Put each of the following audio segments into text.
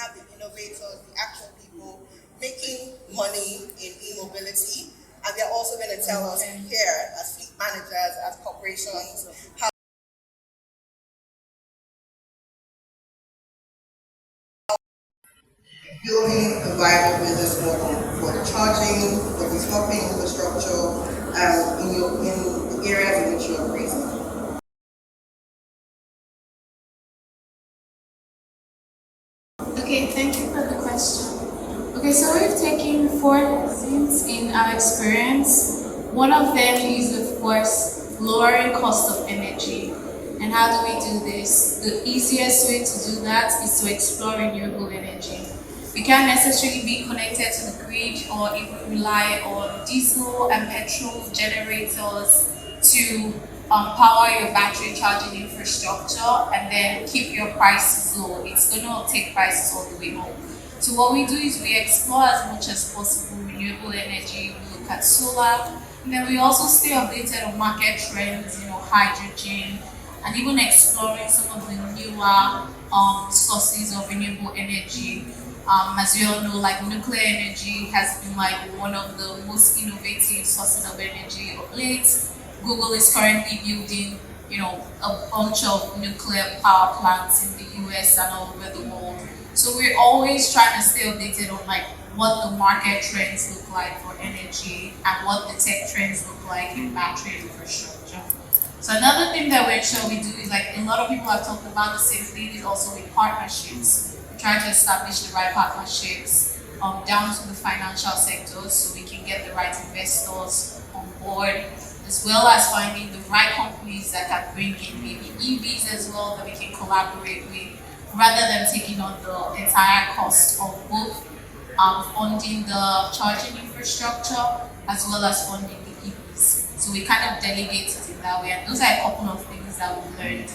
have the innovators, the actual people making money in e-mobility, and they're also going to tell us here as fleet managers, as corporations, how building a viable business model for the charging, for the swapping infrastructure, in the areas in which you're operating. Okay, thank you for the question. Okay, so we've taken four lessons in our experience. One of them is, of course, lowering cost of energy. And how do we do this? The easiest way to do that is to explore renewable energy. We can't necessarily be connected to the grid or even rely on diesel and petrol generators to power your battery charging infrastructure and then keep your prices low. It's going to take prices all the way up. So what we do is we explore as much as possible renewable energy. We look at solar, and then we also stay updated on market trends, hydrogen, and even exploring some of the newer sources of renewable energy. As we all know, like nuclear energy has been like one of the most innovative sources of energy of late. Google is currently building, a bunch of nuclear power plants in the US and all over the world. So we're always trying to stay updated on like what the market trends look like for energy and what the tech trends look like in battery infrastructure. So another thing that we ensure we do is like a lot of people have talked about the same thing is also with partnerships. We try to establish the right partnerships down to the financial sectors so we can get the right investors on board, as well as finding the right companies that can bring in maybe EVs as well that we can collaborate with, rather than taking on the entire cost of both funding the charging infrastructure as well as funding the EVs. So we kind of delegate it in that way, and those are a couple of things that we've learned.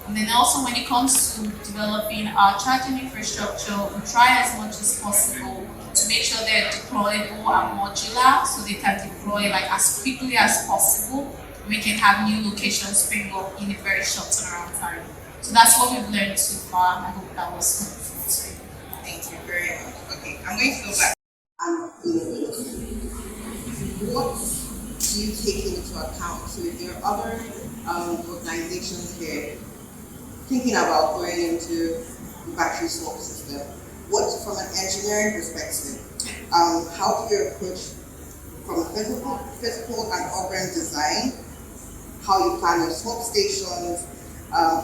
And then also when it comes to developing our charging infrastructure, we try as much as possible to make sure they're deployable and modular so they can deploy like as quickly as possible. We can have new locations spring up in a very short turnaround time. So that's what we've learned so far. I hope that was helpful. Thank you very much. Okay, I'm going to go back. What do you take into account? So if there are other organizations here thinking about going into the battery swap system, what, from an engineering perspective, how do you approach from a physical and urban design, how you plan your swap stations,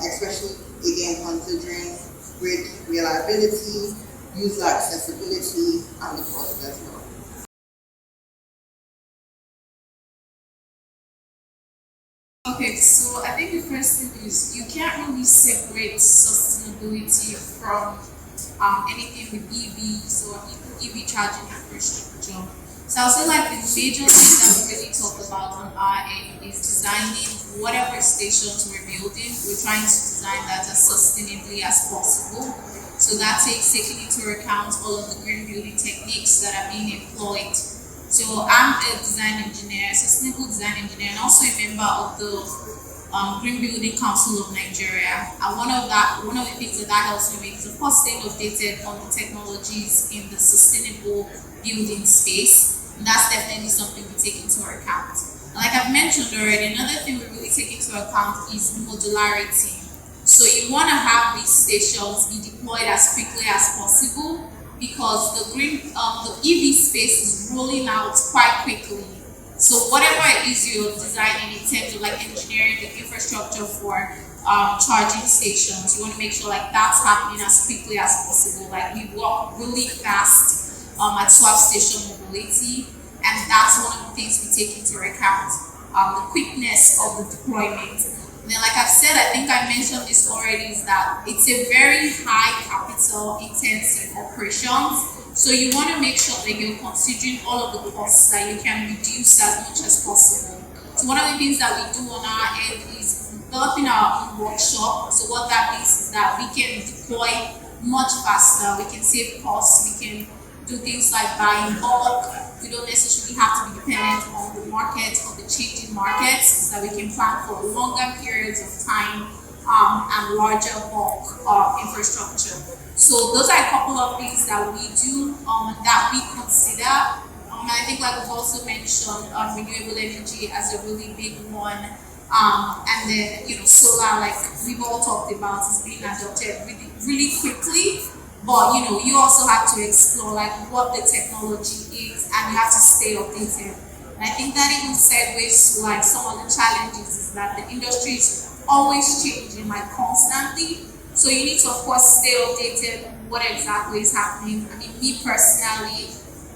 especially again considering grid reliability, user accessibility, and the cost as well? Okay, so I think the first thing is you can't really separate sustainability from anything with EVs or EV charging infrastructure. So I'll say like the major thing that we really talk about on our end is designing whatever stations we're building. We're trying to design that as sustainably as possible. So that takes taking into account all of the green building techniques that are being employed. So I'm a design engineer, sustainable design engineer, and also a member of the Green Building Council of Nigeria. And one of the things that helps me make is, of course, staying updated on the technologies in the sustainable building space. And that's definitely something we take into account. And like I've mentioned already, another thing we really take into account is modularity. So you want to have these stations be deployed as quickly as possible, because the EV space is rolling out quite quickly. So whatever it is you're designing in terms of like engineering the infrastructure for charging stations, you want to make sure like that's happening as quickly as possible. Like we work really fast at swap station mobility, and that's one of the things we take into account, the quickness of the deployment. And then, like I've said, I think I mentioned this already, is that it's a very high capital intensive operations. So you want to make sure that you're considering all of the costs that you can reduce as much as possible. So one of the things that we do on our end is developing our own workshop. So what that means is that we can deploy much faster, we can save costs, we can do things like buying bulk. We don't necessarily have to be dependent on the market or the changing markets, so that we can plan for longer periods of time and larger bulk infrastructure. So those are a couple of things that we do, that we consider. And I think like we've also mentioned renewable energy as a really big one. And then solar, like we've all talked about, is being adopted really really quickly. But you also have to explore like what the technology is, and you have to stay updated. And I think that even segues to like some of the challenges is that the industry is always changing, like constantly. So you need to of course stay updated on what exactly is happening. I mean, me personally,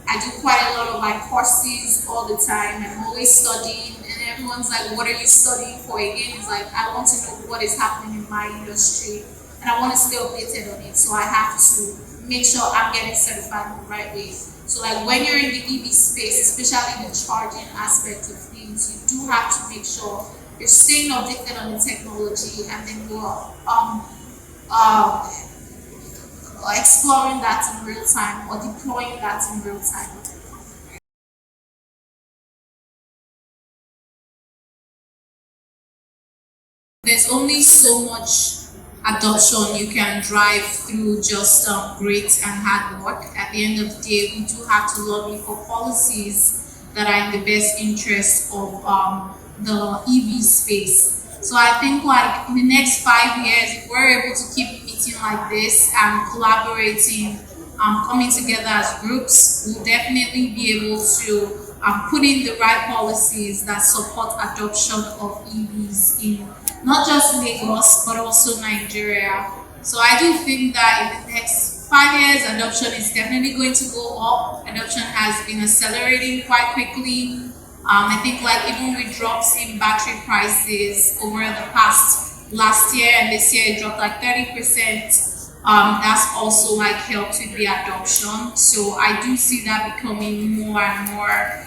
I do quite a lot of like courses all the time. I'm always studying, and everyone's like, "What are you studying for?" Again, it's like I want to know what is happening in my industry, and I want to stay updated on it. So I have to make sure I'm getting certified in the right way. So like when you're in the EV space, especially the charging aspect of things, you do have to make sure you're staying updated on the technology, and then you're uh, exploring that in real time or deploying that in real time. There's only so much adoption you can drive through just grit and hard work. At the end of the day, we do have to lobby for policies that are in the best interest of the EV space. So I think like in the next 5 years, if we're able to keep meeting like this and collaborating, coming together as groups, we'll definitely be able to put in the right policies that support adoption of EVs in not just Lagos but also Nigeria. So I do think that in the next 5 years, adoption is definitely going to go up. Adoption has been accelerating quite quickly. I think like even with drops in battery prices over the past last year and this year, it dropped like 30%. That's also like helped with the adoption. So I do see that becoming more and more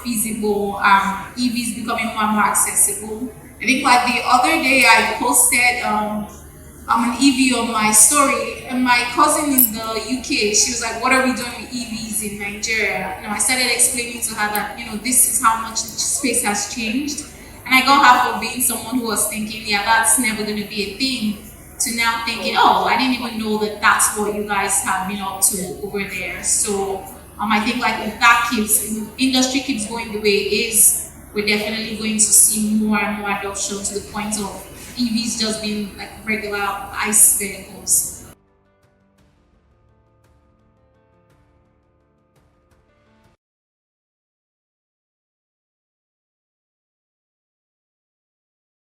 feasible. EVs becoming more and more accessible. I think like the other day I posted an EV on my story, and my cousin in the UK, she was like, "What are we doing with EVs in Nigeria?" I started explaining to her that this is how much the space has changed, and I got her for being someone who was thinking, "Yeah, that's never going to be a thing," to now thinking, "Oh, I didn't even know that that's what you guys have been up to over there." So I think like if that keeps if the industry keeps going the way it is, we're definitely going to see more and more adoption to the point of EVs just being like regular ICE vehicles.